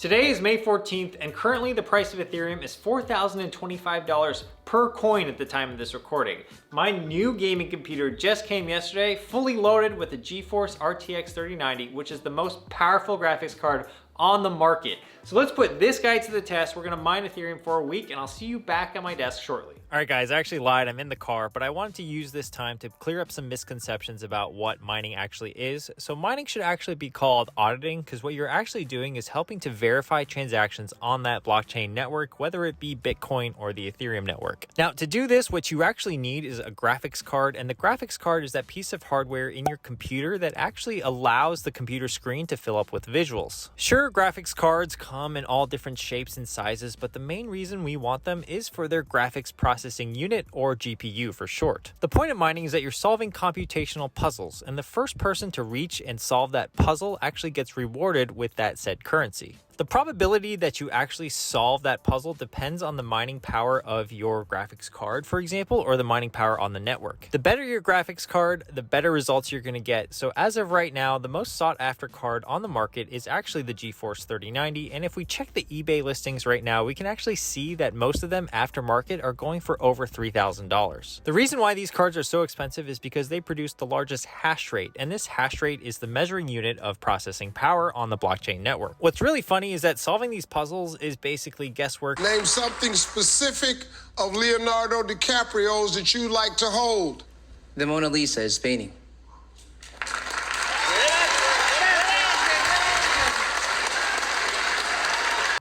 Today is May 14th, and currently the price of Ethereum is $4,025 per coin at the time of this recording. My new gaming computer just came yesterday, fully loaded with a Geforce RTX 3090, which is the most powerful graphics card on the market. So let's put this guy to the test. We're gonna mine Ethereum for a week, and I'll see you back at my desk shortly. All right, guys, I actually lied. I'm in the car, but I wanted to use this time to clear up some misconceptions about what mining actually is. So mining should actually be called auditing, because what you're actually doing is helping to verify transactions on that blockchain network, whether it be Bitcoin or the Ethereum network. Now, to do this, what you actually need is a graphics card, and the graphics card is that piece of hardware in your computer that actually allows the computer screen to fill up with visuals. Sure, graphics cards come in all different shapes and sizes, but the main reason we want them is for their graphics processing unit, or GPU for short. The point of mining is that you're solving computational puzzles, and the first person to reach and solve that puzzle actually gets rewarded with that said currency. The probability that you actually solve that puzzle depends on the mining power of your graphics card, for example, or the mining power on the network. The better your graphics card, the better results you're going to get. So as of right now, the most sought after card on the market is actually the Geforce 3090. And if we check the eBay listings right now, we can actually see that most of them aftermarket are going for over $3,000. The reason why these cards are so expensive is because they produce the largest hash rate, and this hash rate is the measuring unit of processing power on the blockchain network. What's really funny is that solving these puzzles is basically guesswork. Name something specific of Leonardo DiCaprio's that you like to hold. The Mona Lisa is painting.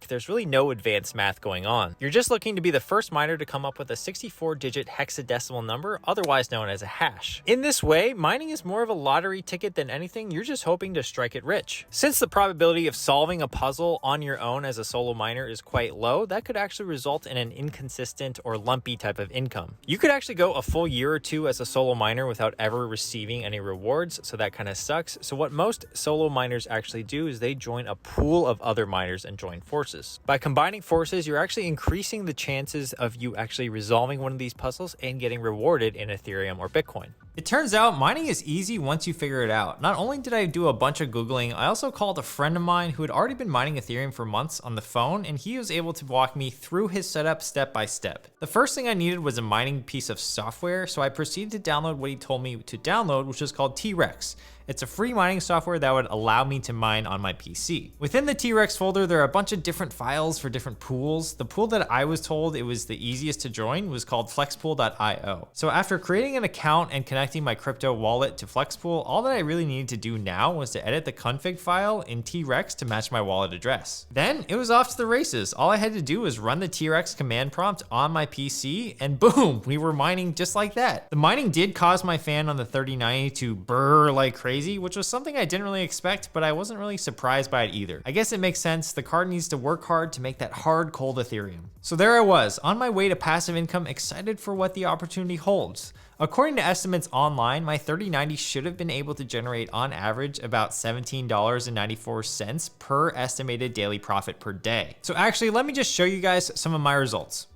There's really no advanced math going on. You're just looking to be the first miner to come up with a 64-digit hexadecimal number, otherwise known as a hash. In this way, mining is more of a lottery ticket than anything. You're just hoping to strike it rich. Since the probability of solving a puzzle on your own as a solo miner is quite low, that could actually result in an inconsistent or lumpy type of income. You could actually go a full year or two as a solo miner without ever receiving any rewards, so that kind of sucks. So what most solo miners actually do is they join a pool of other miners and join forces. By combining forces, you're actually increasing the chances of you actually resolving one of these puzzles and getting rewarded in Ethereum or Bitcoin. It turns out mining is easy once you figure it out. Not only did I do a bunch of Googling, I also called a friend of mine who had already been mining Ethereum for months on the phone, and he was able to walk me through his setup step by step. The first thing I needed was a mining piece of software, so I proceeded to download what he told me to download, which is called T-Rex. It's a free mining software that would allow me to mine on my PC. Within the T-Rex folder, there are a bunch of different files for different pools. The pool that I was told it was the easiest to join was called flexpool.io. So after creating an account and connecting my crypto wallet to Flexpool, all that I really needed to do now was to edit the config file in T-Rex to match my wallet address. Then it was off to the races. All I had to do was run the T-Rex command prompt on my PC, and boom, we were mining just like that. The mining did cause my fan on the 3090 to burr like crazy, which was something I didn't really expect, but I wasn't really surprised by it either. I guess it makes sense. The card needs to work hard to make that hard, cold Ethereum. So there I was, on my way to passive income, excited for what the opportunity holds. According to estimates online, my 3090 should have been able to generate on average about $17.94 per estimated daily profit per day. So actually, let me just show you guys some of my results.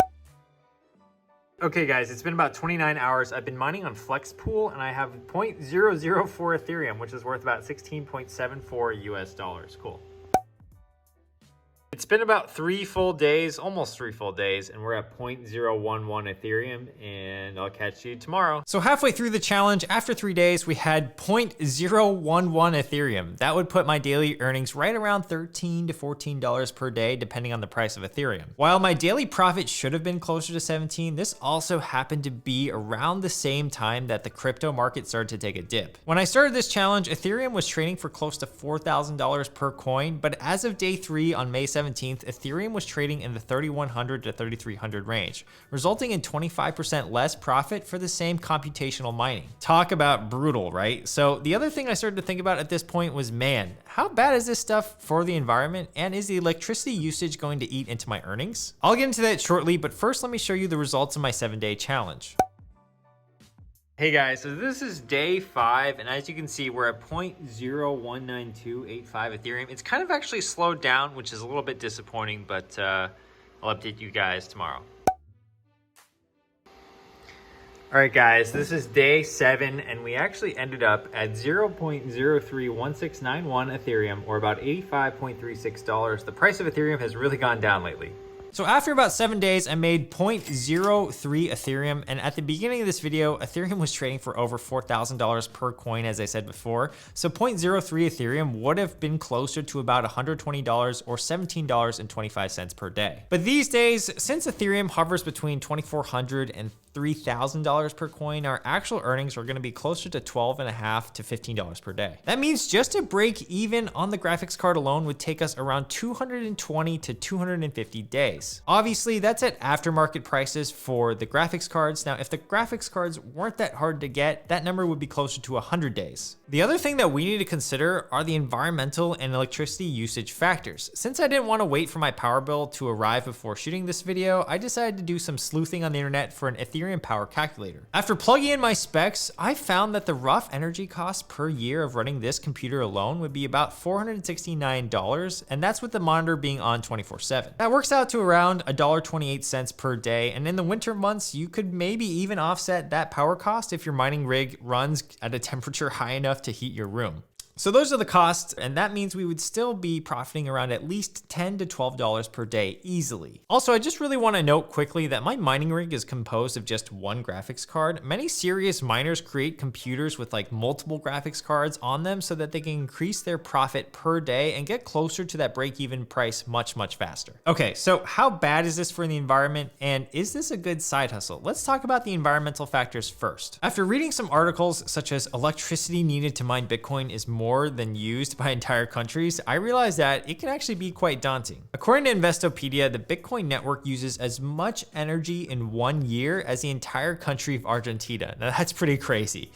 Okay guys, it's been about 29 hours. I've been mining on Flexpool, and I have 0.004 Ethereum, which is worth about 16.74 US dollars. Cool. It's been about 3 full days, almost 3 full days, and we're at 0.011 Ethereum, and I'll catch you tomorrow. So halfway through the challenge, after 3 days, we had 0.011 Ethereum. That would put my daily earnings right around $13 to $14 per day, depending on the price of Ethereum. While my daily profit should have been closer to 17, this also happened to be around the same time that the crypto market started to take a dip. When I started this challenge, Ethereum was trading for close to $4,000 per coin, but as of day 3 on May 17th, Ethereum was trading in the 3,100 to 3,300 range, resulting in 25% less profit for the same computational mining. Talk about brutal, right? So the other thing I started to think about at this point was, man, how bad is this stuff for the environment, and is the electricity usage going to eat into my earnings? I'll get into that shortly, but first let me show you the results of my 7-day challenge. Hey guys, so this is day 5, and as you can see, we're at 0.019285 Ethereum. It's kind of actually slowed down, which is a little bit disappointing, but I'll update you guys tomorrow. All right, guys, this is day 7, and we actually ended up at 0.031691 Ethereum, or about $85.36. The price of Ethereum has really gone down lately. So after about 7 days, I made 0.03 Ethereum, and at the beginning of this video, Ethereum was trading for over $4,000 per coin, as I said before. So 0.03 Ethereum would have been closer to about $120 or $17.25 per day. But these days, since Ethereum hovers between $2,400 and $3,000 per coin, our actual earnings are going to be closer to $12.5 to $15 per day. That means just to break even on the graphics card alone would take us around 220 to 250 days. Obviously, that's at aftermarket prices for the graphics cards. Now, if the graphics cards weren't that hard to get, that number would be closer to 100 days. The other thing that we need to consider are the environmental and electricity usage factors. Since I didn't want to wait for my power bill to arrive before shooting this video, I decided to do some sleuthing on the internet for an Ethereum power calculator. After plugging in my specs, I found that the rough energy cost per year of running this computer alone would be about $469, and that's with the monitor being on 24/7. That works out to around $1.28 per day, and in the winter months, you could maybe even offset that power cost if your mining rig runs at a temperature high enough to heat your room. So those are the costs, and that means we would still be profiting around at least $10 to $12 per day easily. Also, I just really want to note quickly that my mining rig is composed of just one graphics card. Many serious miners create computers with like multiple graphics cards on them so that they can increase their profit per day and get closer to that break-even price much faster. Okay, so how bad is this for the environment, and is this a good side hustle? Let's talk about the environmental factors first. After reading some articles such as electricity needed to mine Bitcoin is more than used by entire countries, I realized that it can actually be quite daunting. According to Investopedia, the Bitcoin network uses as much energy in 1 year as the entire country of Argentina. Now that's pretty crazy.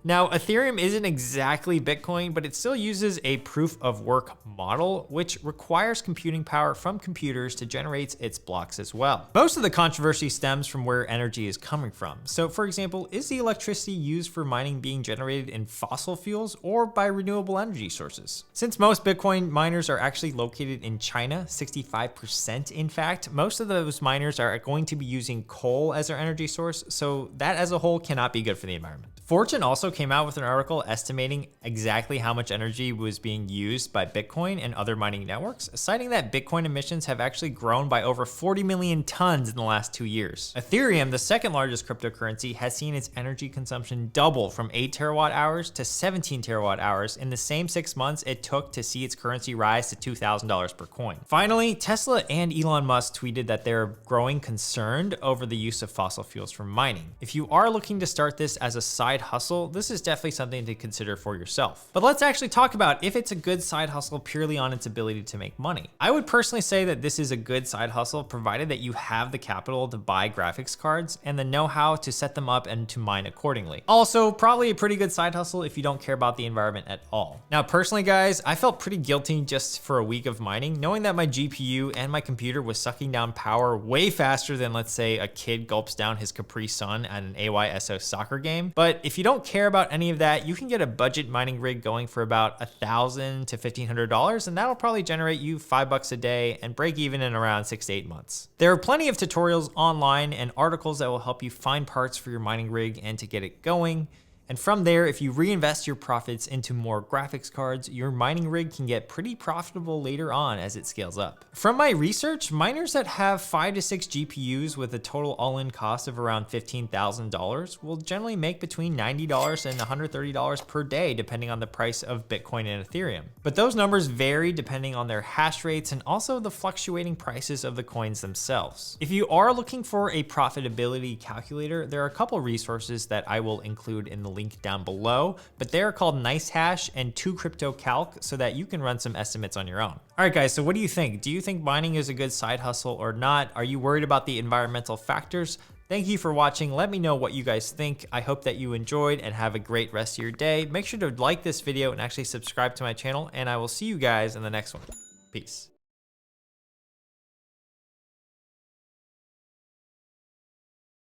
Now, Ethereum isn't exactly Bitcoin, but it still uses a proof of work model, which requires computing power from computers to generate its blocks as well. Most of the controversy stems from where energy is coming from. So for example, is the electricity used for mining being generated in fossil fuels or by renewable energy sources? Since most Bitcoin miners are actually located in China, 65% in fact, most of those miners are going to be using coal as their energy source, so that as a whole cannot be good for the environment. Fortune also came out with an article estimating exactly how much energy was being used by Bitcoin and other mining networks, citing that Bitcoin emissions have actually grown by over 40 million tons in the last 2 years. Ethereum, the second largest cryptocurrency, has seen its energy consumption double from 8 terawatt hours to 17 terawatt hours in the same 6 months it took to see its currency rise to $2,000 per coin. Finally, Tesla and Elon Musk tweeted that they're growing concerned over the use of fossil fuels for mining. If you are looking to start this as a side hustle, this is definitely something to consider for yourself. But let's actually talk about if it's a good side hustle purely on its ability to make money. I would personally say that this is a good side hustle provided that you have the capital to buy graphics cards and the know-how to set them up and to mine accordingly. Also, probably a pretty good side hustle if you don't care about the environment at all. Now, personally, guys, I felt pretty guilty just for a week of mining, knowing that my GPU and my computer was sucking down power way faster than, let's say, a kid gulps down his Capri Sun at an AYSO soccer game. But if you don't care about any of that, you can get a budget mining rig going for about $1,000 to $1,500, and that'll probably generate you $5 a day and break even in around 6 to 8 months. There are plenty of tutorials online and articles that will help you find parts for your mining rig and to get it going. And from there, if you reinvest your profits into more graphics cards, your mining rig can get pretty profitable later on as it scales up. From my research, miners that have 5 to 6 GPUs with a total all-in cost of around $15,000 will generally make between $90 and $130 per day, depending on the price of Bitcoin and Ethereum. But those numbers vary depending on their hash rates and also the fluctuating prices of the coins themselves. If you are looking for a profitability calculator, there are a couple resources that I will include in the link down below, but they are called NiceHash and 2CryptoCalc so that you can run some estimates on your own. All right, guys, so what do you think? Do you think mining is a good side hustle or not? Are you worried about the environmental factors? Thank you for watching. Let me know what you guys think. I hope that you enjoyed and have a great rest of your day. Make sure to like this video and actually subscribe to my channel, and I will see you guys in the next one. Peace.